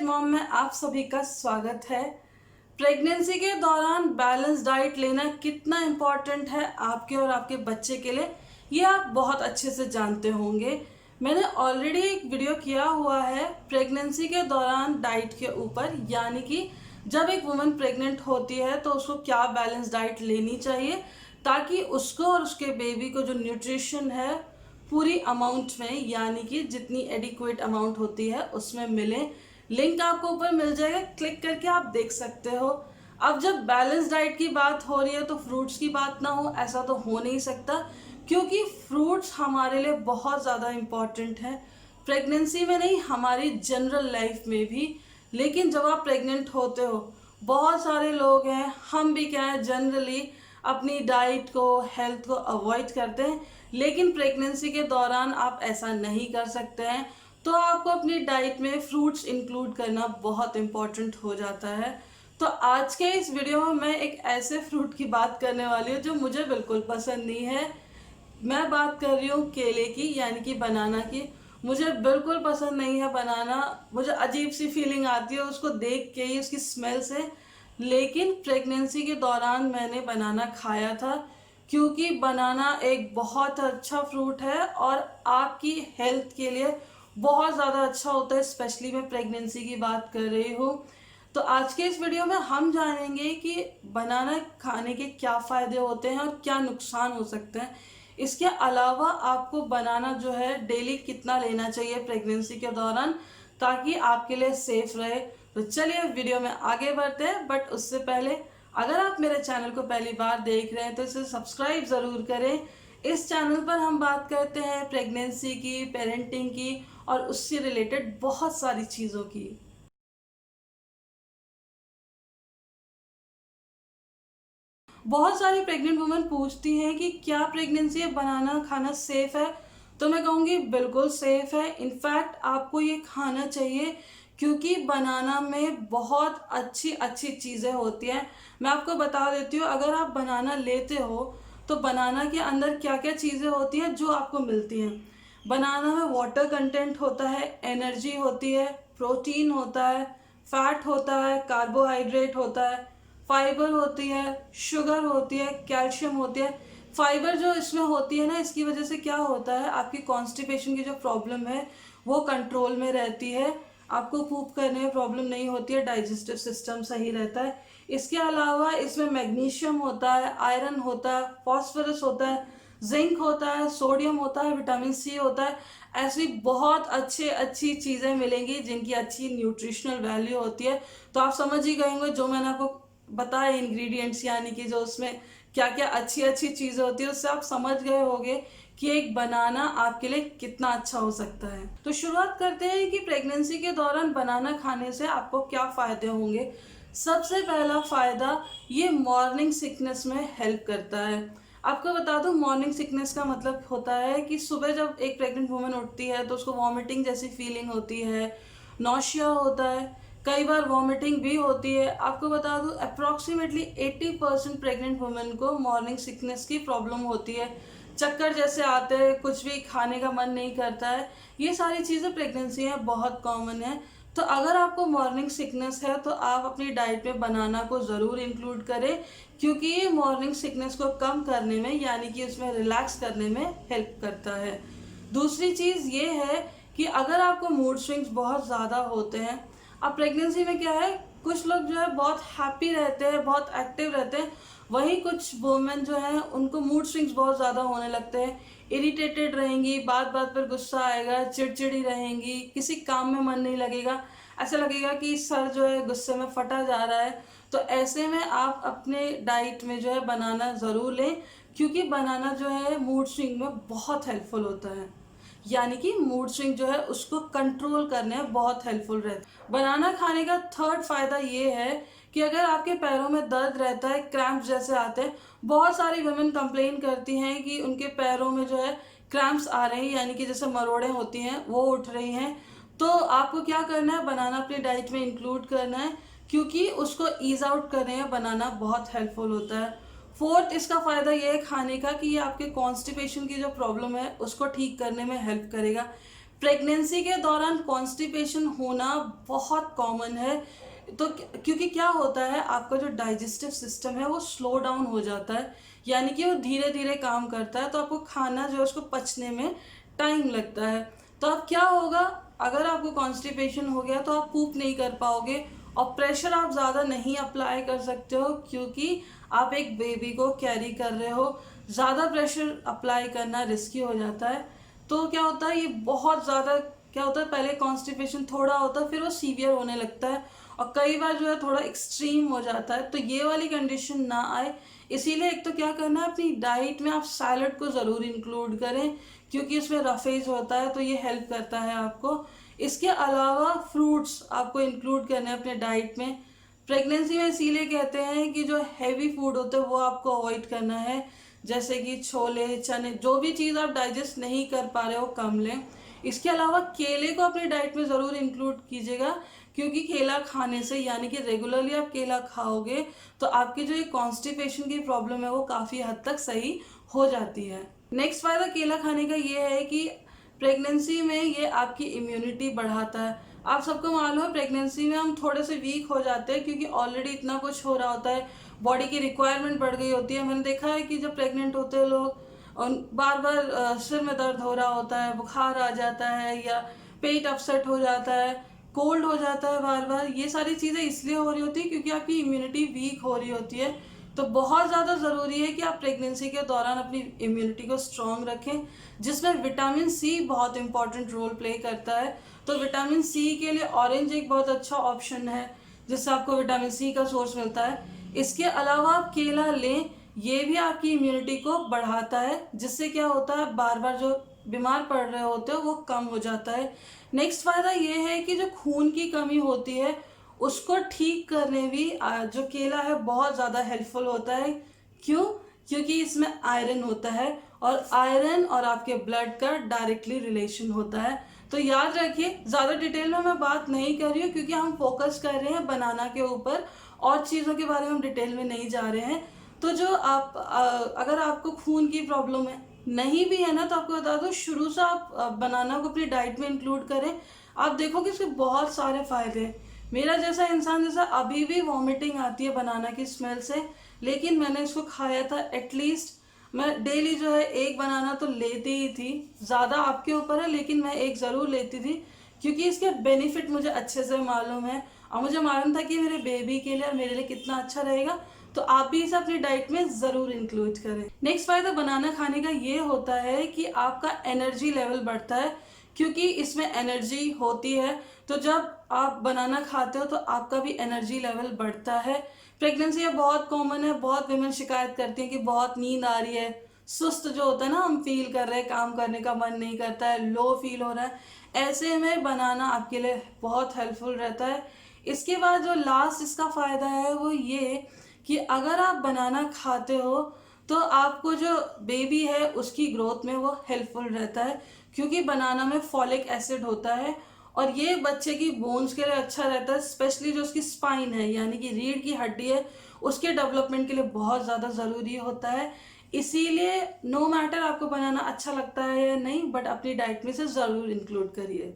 Mom में आप सभी का स्वागत है। प्रेगनेंसी के दौरान बैलेंस डाइट लेना कितना इम्पोर्टेंट है आपके और आपके बच्चे के लिए, ये आप बहुत अच्छे से जानते होंगे। मैंने ऑलरेडी एक वीडियो किया हुआ है प्रेगनेंसी के दौरान डाइट के ऊपर, यानी कि जब एक वुमन प्रेग्नेंट होती है तो उसको क्या बैलेंस डाइट लेनी चाहिए ताकि उसको और उसके बेबी को जो न्यूट्रिशन है पूरी अमाउंट में, यानी कि जितनी एडिक्वेट अमाउंट होती है उसमें मिले। लिंक आपको ऊपर मिल जाएगा, क्लिक करके आप देख सकते हो। अब जब बैलेंस डाइट की बात हो रही है तो फ्रूट्स की बात ना हो ऐसा तो हो नहीं सकता, क्योंकि फ्रूट्स हमारे लिए बहुत ज़्यादा इम्पॉर्टेंट है, प्रेगनेंसी में नहीं हमारी जनरल लाइफ में भी। लेकिन जब आप प्रेग्नेंट होते हो, बहुत सारे लोग हैं, हम भी क्या है जनरली अपनी डाइट को, हेल्थ को अवॉइड करते हैं, लेकिन प्रेगनेंसी के दौरान आप ऐसा नहीं कर सकते हैं। तो आपको अपनी डाइट में फ्रूट्स इंक्लूड करना बहुत इम्पोर्टेंट हो जाता है। तो आज के इस वीडियो में मैं एक ऐसे फ्रूट की बात करने वाली हूँ जो मुझे बिल्कुल पसंद नहीं है। मैं बात कर रही हूँ केले की, यानी कि बनाना की। मुझे बिल्कुल पसंद नहीं है बनाना, मुझे अजीब सी फीलिंग आती है उसको देख के ही, उसकी स्मेल से। लेकिन प्रेगनेंसी के दौरान मैंने बनाना खाया था, क्योंकि बनाना एक बहुत अच्छा फ्रूट है और आपकी हेल्थ के लिए बहुत ज़्यादा अच्छा होता है, स्पेशली मैं प्रेगनेंसी की बात कर रही हूँ। तो आज के इस वीडियो में हम जानेंगे कि बनाना खाने के क्या फ़ायदे होते हैं और क्या नुकसान हो सकते हैं। इसके अलावा आपको बनाना जो है डेली कितना लेना चाहिए प्रेगनेंसी के दौरान, ताकि आपके लिए सेफ रहे। तो चलिए वीडियो में आगे बढ़ते हैं, बट उससे पहले अगर आप मेरे चैनल को पहली बार देख रहे हैं तो इसे सब्सक्राइब ज़रूर करें। इस चैनल पर हम बात करते हैं प्रेगनेंसी की, पेरेंटिंग की और उससे रिलेटेड बहुत सारी चीज़ों की। बहुत सारी प्रेग्नेंट वुमेन पूछती हैं कि क्या प्रेगनेंसी में बनाना खाना सेफ है। तो मैं कहूँगी बिल्कुल सेफ है। इनफैक्ट आपको ये खाना चाहिए, क्योंकि बनाना में बहुत अच्छी अच्छी चीज़ें होती हैं। मैं आपको बता देती हूँ, अगर आप बनाना लेते हो तो बनाना के अंदर क्या क्या चीज़ें होती हैं जो आपको मिलती हैं। बनाना में वाटर कंटेंट होता है, एनर्जी होती है, प्रोटीन होता है, फैट होता है, कार्बोहाइड्रेट होता है, फाइबर होती है, शुगर होती है, कैल्शियम होती है। फाइबर जो इसमें होती है ना, इसकी वजह से क्या होता है, आपकी कॉन्स्टिपेशन की जो प्रॉब्लम है वो कंट्रोल में रहती है, आपको पूप करने में प्रॉब्लम नहीं होती है, डाइजेस्टिव सिस्टम सही रहता है। इसके अलावा इसमें मैग्नीशियम होता है, आयरन होता है, फॉस्फोरस होता है, जिंक होता है, सोडियम होता है, विटामिन सी होता है। ऐसी बहुत अच्छी चीज़ें मिलेंगी जिनकी अच्छी न्यूट्रिशनल वैल्यू होती है। तो आप समझ ही गए होंगे जो मैंने आपको बताए इंग्रेडिएंट्स, यानी कि जो उसमें क्या क्या अच्छी अच्छी चीज़ें होती है, उससे आप समझ गए होंगे कि एक बनाना आपके लिए कितना अच्छा हो सकता है। तो शुरुआत करते हैं कि प्रेगनेंसी के दौरान बनाना खाने से आपको क्या फ़ायदे होंगे। सबसे पहला फ़ायदा, ये मॉर्निंग सिकनेस में हेल्प करता है। आपको बता दूं, मॉर्निंग सिकनेस का मतलब होता है कि सुबह जब एक प्रेग्नेंट वुमन उठती है तो उसको वॉमिटिंग जैसी फीलिंग होती है, नौशिया होता है, कई बार वॉमिटिंग भी होती है। आपको बता दूं, अप्रॉक्सीमेटली 80% प्रेग्नेंट वुमेन को मॉर्निंग सिकनेस की प्रॉब्लम होती है। चक्कर जैसे आते हैं, कुछ भी खाने का मन नहीं करता है, ये सारी चीज़ें प्रेगनेंसी में बहुत कॉमन है। तो अगर आपको मॉर्निंग सिकनेस है तो आप अपनी डाइट में बनाना को ज़रूर इंक्लूड करें, क्योंकि ये मॉर्निंग सिकनेस को कम करने में, यानी कि उसमें रिलैक्स करने में हेल्प करता है। दूसरी चीज़ ये है कि अगर आपको मूड स्विंग्स बहुत ज़्यादा होते हैं, अब प्रेगनेंसी में क्या है, कुछ लोग जो है बहुत हैप्पी रहते हैं, बहुत एक्टिव रहते हैं, वहीं कुछ वुमेन जो है उनको मूड स्विंग्स बहुत ज़्यादा होने लगते हैं, इरिटेटेड रहेंगी, बात बात पर गुस्सा आएगा, चिड़चिड़ी रहेंगी, किसी काम में मन नहीं लगेगा, ऐसा लगेगा कि सर जो है गुस्से में फटा जा रहा है। तो ऐसे में आप अपने डाइट में जो है बनाना ज़रूर लें, क्योंकि बनाना जो है मूड स्विंग में बहुत हेल्पफुल होता है, यानी कि मूड स्विंग जो है उसको कंट्रोल करने में बहुत हेल्पफुल रहता है। बनाना खाने का थर्ड फायदा ये है कि अगर आपके पैरों में दर्द रहता है, क्रैम्प्स जैसे आते हैं, बहुत सारी वुमेन कंप्लेन करती हैं कि उनके पैरों में जो है क्रैम्प्स आ रहे हैं, यानी कि जैसे मरोड़े होती हैं वो उठ रही हैं। तो आपको क्या करना है, बनाना अपनी डाइट में इंक्लूड करना है, क्योंकि उसको ईज आउट करने में बनाना बहुत हेल्पफुल होता है। फोर्थ इसका फ़ायदा ये है खाने का कि ये आपके कॉन्स्टिपेशन की जो प्रॉब्लम है उसको ठीक करने में हेल्प करेगा। प्रेगनेंसी के दौरान कॉन्स्टिपेशन होना बहुत कॉमन है। तो क्योंकि क्या होता है, आपका जो डाइजेस्टिव सिस्टम है वो स्लो डाउन हो जाता है, यानी कि वो धीरे धीरे काम करता है, तो आपको खाना जो है उसको पचने में टाइम लगता है। तो अब क्या होगा, अगर आपको कॉन्स्टिपेशन हो गया तो आप पूप नहीं कर पाओगे और प्रेशर आप ज़्यादा नहीं अप्लाई कर सकते हो, क्योंकि आप एक बेबी को कैरी कर रहे हो। ज़्यादा प्रेशर अप्लाई करना रिस्की हो जाता है। तो क्या होता है, ये बहुत ज़्यादा क्या होता है, पहले कॉन्स्टिपेशन थोड़ा होता है, फिर वो सीवियर होने लगता है और कई बार जो है थोड़ा एक्सट्रीम हो जाता है। तो ये वाली कंडीशन ना आए, इसीलिए एक तो क्या करना है, अपनी डाइट में आप सैलड को ज़रूर इंक्लूड करें, क्योंकि इसमें रफेज होता है तो ये हेल्प करता है आपको। इसके अलावा फ्रूट्स आपको इंक्लूड करने हैं अपने डाइट में। प्रेगनेंसी में इसीलिए कहते हैं कि जो हैवी फूड होते हैं वो आपको अवॉइड करना है, जैसे कि छोले चने, जो भी चीज़ आप डाइजेस्ट नहीं कर पा रहे हो कम लें। इसके अलावा केले को अपनी डाइट में ज़रूर इंक्लूड कीजिएगा, क्योंकि केला खाने से, यानी कि रेगुलरली आप केला खाओगे तो आपकी जो ये कॉन्स्टिपेशन की प्रॉब्लम है वो काफ़ी हद तक सही हो जाती है। नेक्स्ट फ़ायदा केला खाने का ये है कि प्रेगनेंसी में ये आपकी इम्यूनिटी बढ़ाता है। आप सबको मालूम है, प्रेगनेंसी में हम थोड़े से वीक हो जाते हैं, क्योंकि ऑलरेडी इतना कुछ हो रहा होता है, बॉडी की रिक्वायरमेंट बढ़ गई होती है। मैंने देखा है कि जब प्रेग्नेंट होते हैं लोग, और बार बार सिर में दर्द हो रहा होता है, बुखार आ जाता है, या पेट अपसेट हो जाता है, कोल्ड हो जाता है बार बार। ये सारी चीज़ें इसलिए हो रही होती है क्योंकि आपकी इम्यूनिटी वीक हो रही होती है। तो बहुत ज़्यादा ज़रूरी है कि आप प्रेगनेंसी के दौरान अपनी इम्यूनिटी को स्ट्रॉन्ग रखें, जिसमें विटामिन सी बहुत इंपॉर्टेंट रोल प्ले करता है। तो विटामिन सी के लिए ऑरेंज एक बहुत अच्छा ऑप्शन है, जिससे आपको विटामिन सी का सोर्स मिलता है। इसके अलावा आप केला लें, ये भी आपकी इम्यूनिटी को बढ़ाता है, जिससे क्या होता है, बार बार जो बीमार पड़ रहे होते हो वो कम हो जाता है। नेक्स्ट फायदा ये है कि जो खून की कमी होती है उसको ठीक करने भी जो केला है बहुत ज़्यादा हेल्पफुल होता है। क्यों? क्योंकि इसमें आयरन होता है, और आयरन और आपके ब्लड का डायरेक्टली रिलेशन होता है। तो याद रखिए, ज़्यादा डिटेल में मैं बात नहीं कर रही हूँ, क्योंकि हम फोकस कर रहे हैं बनाना के ऊपर, और चीज़ों के बारे में हम डिटेल में नहीं जा रहे हैं। तो जो आप अगर आपको खून की प्रॉब्लम है, नहीं भी है ना, तो आपको बता दो, शुरू से आप बनाना को अपनी डाइट में इंक्लूड करें। आप देखोगे इसके बहुत सारे फायदे हैं। मेरा जैसा इंसान, जैसा अभी भी वॉमिटिंग आती है बनाना की स्मेल से, लेकिन मैंने इसको खाया था। एटलीस्ट मैं डेली जो है एक बनाना तो लेती ही थी। ज़्यादा आपके ऊपर है, लेकिन मैं एक ज़रूर लेती थी, क्योंकि इसके बेनिफिट मुझे अच्छे से मालूम है, और मुझे मालूम था कि मेरे बेबी के लिए और मेरे लिए कितना अच्छा रहेगा। तो आप भी इसे अपनी डाइट में ज़रूर इंक्लूड करें। नेक्स्ट फायदा बनाना खाने का ये होता है कि आपका एनर्जी लेवल बढ़ता है, क्योंकि इसमें एनर्जी होती है। तो जब आप बनाना खाते हो तो आपका भी एनर्जी लेवल बढ़ता है। प्रेगनेंसी में बहुत कॉमन है, बहुत विमेन शिकायत करती हैं कि बहुत नींद आ रही है, सुस्त जो होता है ना, हम फील कर रहे हैं, काम करने का मन नहीं करता है, लो फील हो रहा है। ऐसे में बनाना आपके लिए बहुत हेल्पफुल रहता है। इसके बाद जो लास्ट इसका फ़ायदा है वो ये कि अगर आप बनाना खाते हो तो आपको जो बेबी है उसकी ग्रोथ में वो हेल्पफुल रहता है, क्योंकि बनाना में फॉलिक एसिड होता है, और ये बच्चे की बोन्स के लिए अच्छा रहता है। स्पेशली जो उसकी स्पाइन है, यानी कि रीढ़ की हड्डी है, उसके डेवलपमेंट के लिए बहुत ज़्यादा ज़रूरी होता है। इसीलिए नो मैटर आपको बनाना अच्छा लगता है या नहीं, बट अपनी डाइट में से ज़रूर इंक्लूड करिए।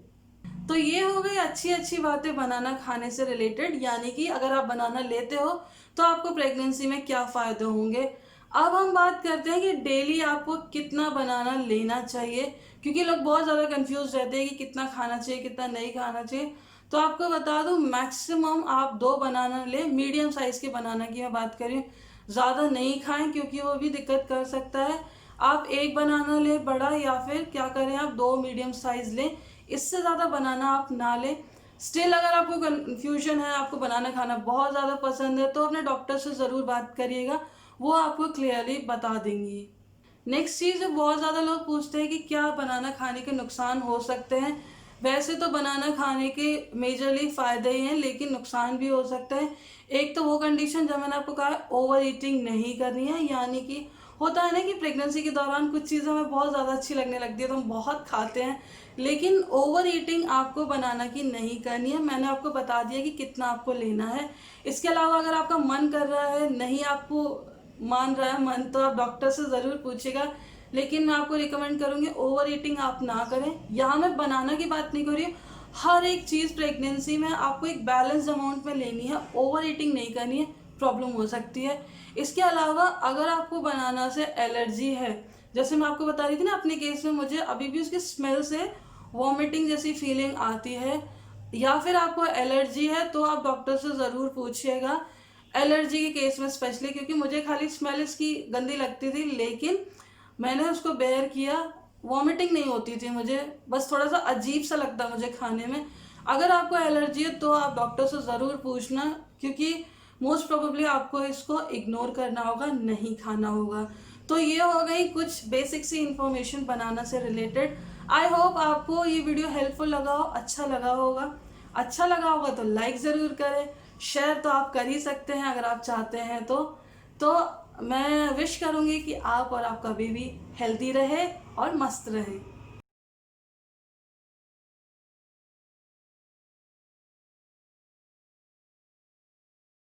तो ये हो गई अच्छी अच्छी बातें बनाना खाने से रिलेटेड, यानी कि अगर आप बनाना लेते हो तो आपको प्रेगनेंसी में क्या फ़ायदे होंगे। अब हम बात करते हैं कि डेली आपको कितना बनाना लेना चाहिए, क्योंकि लोग बहुत ज़्यादा कंफ्यूज रहते हैं कि कितना खाना चाहिए, कितना नहीं खाना चाहिए। तो आपको बता दूं, मैक्सिमम आप 2 बनाना लें, मीडियम साइज़ के बनाना की मैं बात करी, ज़्यादा नहीं खाएं, क्योंकि वो भी दिक्कत कर सकता है। आप 1 बनाना लें बड़ा, या फिर क्या करें, आप 2 मीडियम साइज़ लें, इससे ज़्यादा बनाना आप ना लें। स्टिल अगर आपको कन्फ्यूजन है, आपको बनाना खाना बहुत ज़्यादा पसंद है, तो अपने डॉक्टर से ज़रूर बात करिएगा, वो आपको क्लियरली बता देंगी। नेक्स्ट चीज़, बहुत ज़्यादा लोग पूछते हैं कि क्या बनाना खाने के नुकसान हो सकते हैं। वैसे तो बनाना खाने के मेजरली फ़ायदे ही हैं, लेकिन नुकसान भी हो सकते हैं। एक तो वो कंडीशन जब मैंने आपको कहा, ओवर ईटिंग नहीं करनी है, यानी कि होता है ना कि प्रेगनेंसी के दौरान कुछ चीज़ें हमें बहुत ज़्यादा अच्छी लगने लगती है तो हम बहुत खाते हैं, लेकिन ओवर ईटिंग आपको बनाना की नहीं करनी है। मैंने आपको बता दिया कि कितना आपको लेना है। इसके अलावा अगर आपका मन कर रहा है, नहीं आपको मान रहा है मन, तो आप डॉक्टर से ज़रूर पूछिएगा, लेकिन मैं आपको रिकमेंड करूँगी ओवर ईटिंग आप ना करें। यहाँ मैं बनाना की बात नहीं कर रही हूँ, हर एक चीज़ प्रेगनेंसी में आपको एक बैलेंस अमाउंट में लेनी है, ओवर ईटिंग नहीं करनी है, प्रॉब्लम हो सकती है। इसके अलावा अगर आपको बनाना से एलर्जी है, जैसे मैं आपको बता रही थी ना अपने केस में, मुझे अभी भी उसकी स्मेल से वॉमिटिंग जैसी फीलिंग आती है, या फिर आपको एलर्जी है, तो आप डॉक्टर से ज़रूर पूछिएगा एलर्जी के केस में स्पेशली, क्योंकि मुझे खाली स्मेल इसकी गंदी लगती थी, लेकिन मैंने उसको बेयर किया, वॉमिटिंग नहीं होती थी मुझे, बस थोड़ा सा अजीब सा लगता मुझे खाने में। अगर आपको एलर्जी है तो आप डॉक्टर से ज़रूर पूछना, क्योंकि मोस्ट प्रोबेबली आपको इसको इग्नोर करना होगा, नहीं खाना होगा। तो ये हो गई कुछ बेसिक सी इंफॉर्मेशन बनाना से रिलेटेड। आई होप आपको ये वीडियो हेल्पफुल लगा हो, अच्छा लगा होगा। अच्छा लगा होगा तो लाइक ज़रूर करें, शेयर तो आप कर ही सकते हैं अगर आप चाहते हैं तो मैं विश करूँगी कि आप और आपका बेबी हेल्दी रहे और मस्त रहे।